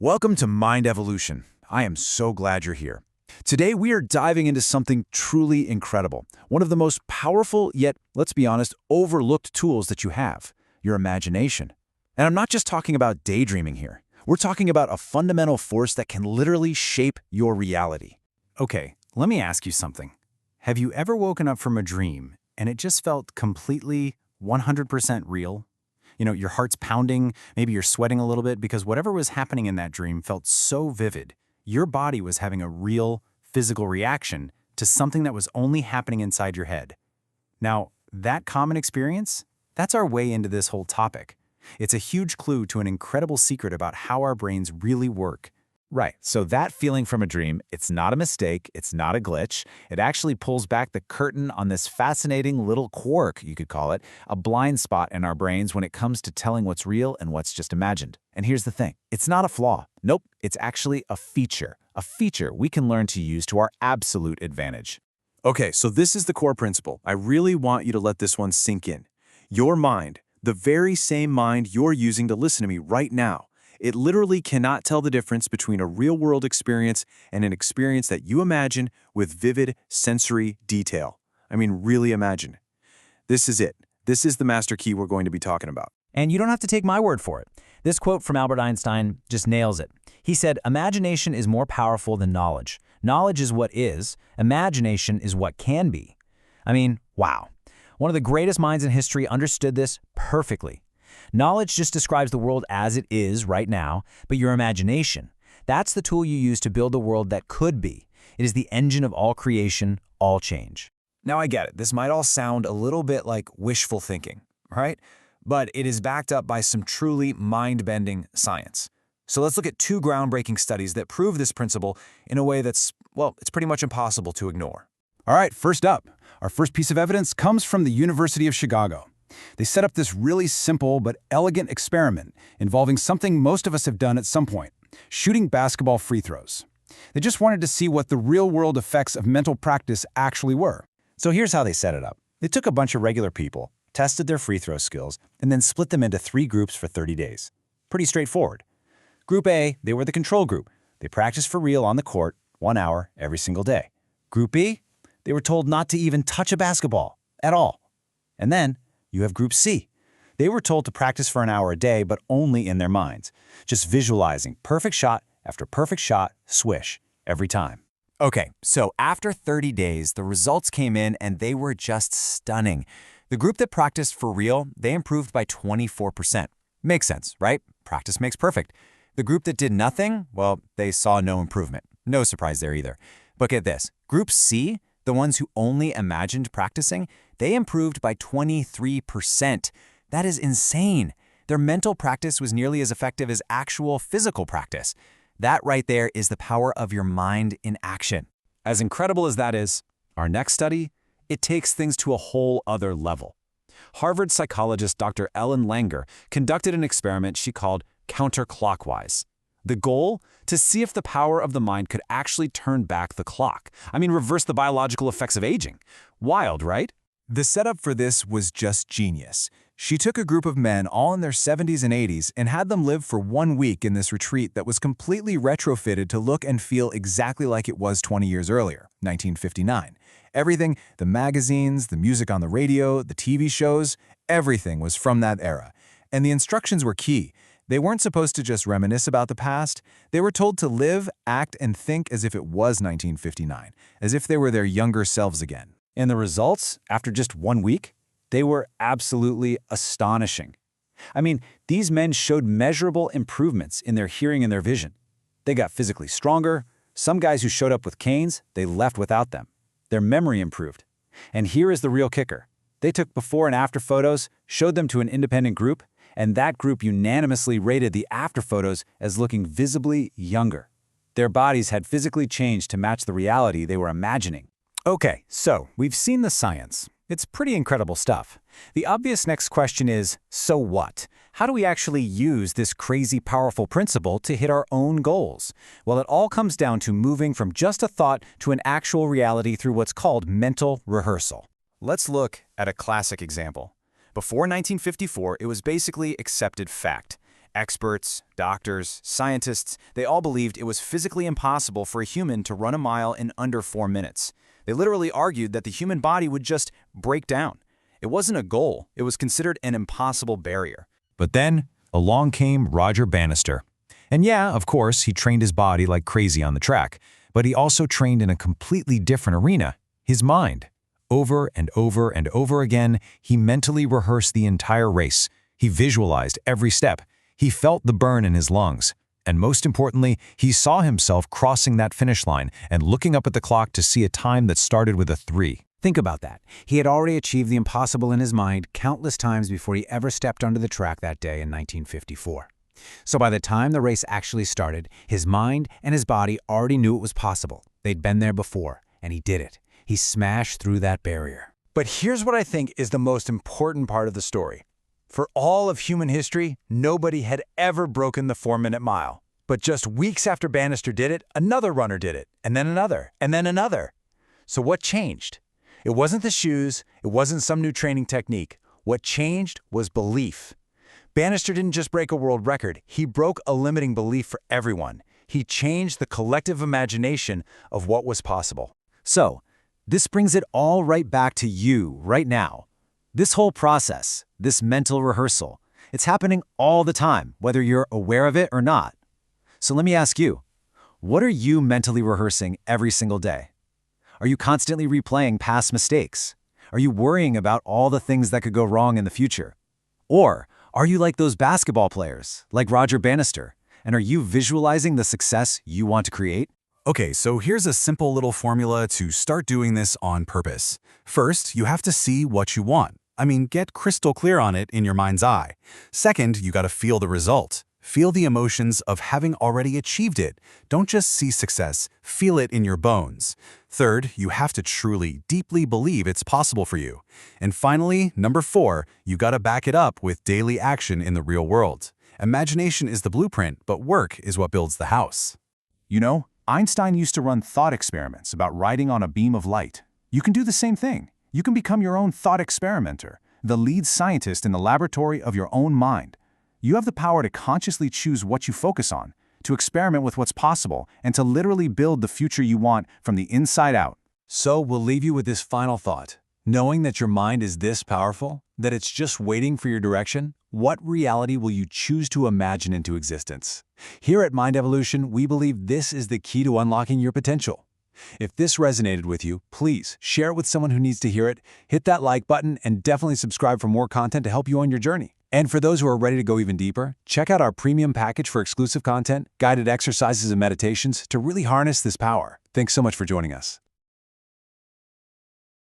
Welcome to Mind Evolution. I am so glad you're here. Today we are diving into something truly incredible, one of the most powerful yet, let's be honest, overlooked tools that you have, your imagination. And I'm not just talking about daydreaming here. We're talking about a fundamental force that can literally shape your reality. Okay, let me ask you something. Have you ever woken up from a dream and it just felt completely 100% real? Your heart's pounding, maybe you're sweating a little bit because whatever was happening in that dream felt so vivid. Your body was having a real, physical reaction to something that was only happening inside your head. Now, that common experience, that's our way into this whole topic. It's a huge clue to an incredible secret about how our brains really work. Right, so that feeling from a dream, it's not a mistake, it's not a glitch. It actually pulls back the curtain on this fascinating little quirk, you could call it, a blind spot in our brains when it comes to telling what's real and what's just imagined. And here's the thing, it's not a flaw. Nope, it's actually a feature we can learn to use to our absolute advantage. Okay, so this is the core principle. I really want you to let this one sink in. Your mind, the very same mind you're using to listen to me right now, it literally cannot tell the difference between a real-world experience and an experience that you imagine with vivid sensory detail. I mean, really imagine. This is it. This is the master key we're going to be talking about. And you don't have to take my word for it. This quote from Albert Einstein just nails it. He said, "Imagination is more powerful than knowledge. Knowledge is what is. Imagination is what can be." I mean, wow. One of the greatest minds in history understood this perfectly. Knowledge just describes the world as it is right now, but your imagination, that's the tool you use to build the world that could be. It is the engine of all creation, all change. Now I get it, this might all sound a little bit like wishful thinking, right? But it is backed up by some truly mind-bending science. So let's look at two groundbreaking studies that prove this principle in a way that's, well, it's pretty much impossible to ignore. All right, first up, our first piece of evidence comes from the University of Chicago. They set up this really simple but elegant experiment involving something most of us have done at some point, shooting basketball free throws. They just wanted to see what the real-world effects of mental practice actually were. So here's how they set it up. They took a bunch of regular people, tested their free throw skills, and then split them into 3 groups for 30 days. Pretty straightforward. Group A, they were the control group. They practiced for real on the court, 1 hour every single day. Group B, they were told not to even touch a basketball at all. And then you have Group C. They were told to practice for an hour a day, but only in their minds, just visualizing perfect shot after perfect shot, swish, every time. Okay, so after 30 days, the results came in and they were just stunning. The group that practiced for real, they improved by 24%. Makes sense, right? Practice makes perfect. The group that did nothing, well, they saw no improvement. No surprise there either. But get this, Group C, the ones who only imagined practicing, they improved by 23%. That is insane. Their mental practice was nearly as effective as actual physical practice. That right there is the power of your mind in action. As incredible as that is, our next study, it takes things to a whole other level. Harvard psychologist Dr. Ellen Langer conducted an experiment she called counterclockwise. The goal? To see if the power of the mind could actually turn back the clock. I mean, reverse the biological effects of aging. Wild, right? The setup for this was just genius. She took a group of men all in their 70s and 80s and had them live for 1 week in this retreat that was completely retrofitted to look and feel exactly like it was 20 years earlier, 1959. Everything, the magazines, the music on the radio, the TV shows, everything was from that era. And the instructions were key. They weren't supposed to just reminisce about the past. They were told to live, act, and think as if it was 1959, as if they were their younger selves again. And the results, after just 1 week, they were absolutely astonishing. I mean, these men showed measurable improvements in their hearing and their vision. They got physically stronger. Some guys who showed up with canes, they left without them. Their memory improved. And here is the real kicker. They took before and after photos, showed them to an independent group, and that group unanimously rated the after photos as looking visibly younger. Their bodies had physically changed to match the reality they were imagining. Okay, so we've seen the science. It's pretty incredible stuff. The obvious next question is, so what? How do we actually use this crazy powerful principle to hit our own goals? Well, it all comes down to moving from just a thought to an actual reality through what's called mental rehearsal. Let's look at a classic example. Before 1954, it was basically accepted fact. Experts, doctors, scientists, they all believed it was physically impossible for a human to run a mile in under 4 minutes. They literally argued that the human body would just break down. It wasn't a goal, it was considered an impossible barrier. But then, along came Roger Bannister. And yeah, of course, he trained his body like crazy on the track, but he also trained in a completely different arena, his mind. Over and over and over again, he mentally rehearsed the entire race. He visualized every step. He felt the burn in his lungs. And most importantly, he saw himself crossing that finish line and looking up at the clock to see a time that started with a 3. Think about that. He had already achieved the impossible in his mind countless times before he ever stepped onto the track that day in 1954. So by the time the race actually started, his mind and his body already knew it was possible. They'd been there before, and he did it. He smashed through that barrier. But here's what I think is the most important part of the story. For all of human history, nobody had ever broken the 4-minute mile. But just weeks after Bannister did it, another runner did it, and then another, and then another. So what changed? It wasn't the shoes, it wasn't some new training technique. What changed was belief. Bannister didn't just break a world record, he broke a limiting belief for everyone. He changed the collective imagination of what was possible. So, this brings it all right back to you right now. This whole process, this mental rehearsal, it's happening all the time, whether you're aware of it or not. So let me ask you, what are you mentally rehearsing every single day? Are you constantly replaying past mistakes? Are you worrying about all the things that could go wrong in the future? Or are you like those basketball players, like Roger Bannister, and are you visualizing the success you want to create? Okay, so here's a simple little formula to start doing this on purpose. First, you have to see what you want. Get crystal clear on it in your mind's eye. Second, you gotta feel the result. Feel the emotions of having already achieved it. Don't just see success, feel it in your bones. Third, you have to truly, deeply believe it's possible for you. And finally, number 4, you gotta back it up with daily action in the real world. Imagination is the blueprint, but work is what builds the house. You know, Einstein used to run thought experiments about riding on a beam of light. You can do the same thing. You can become your own thought experimenter, the lead scientist in the laboratory of your own mind. You have the power to consciously choose what you focus on, to experiment with what's possible, and to literally build the future you want from the inside out. So we'll leave you with this final thought. Knowing that your mind is this powerful, that it's just waiting for your direction, what reality will you choose to imagine into existence? Here at Mind Evolution, we believe this is the key to unlocking your potential. If this resonated with you, please share it with someone who needs to hear it, hit that like button, and definitely subscribe for more content to help you on your journey. And for those who are ready to go even deeper, check out our premium package for exclusive content, guided exercises and meditations to really harness this power. Thanks so much for joining us.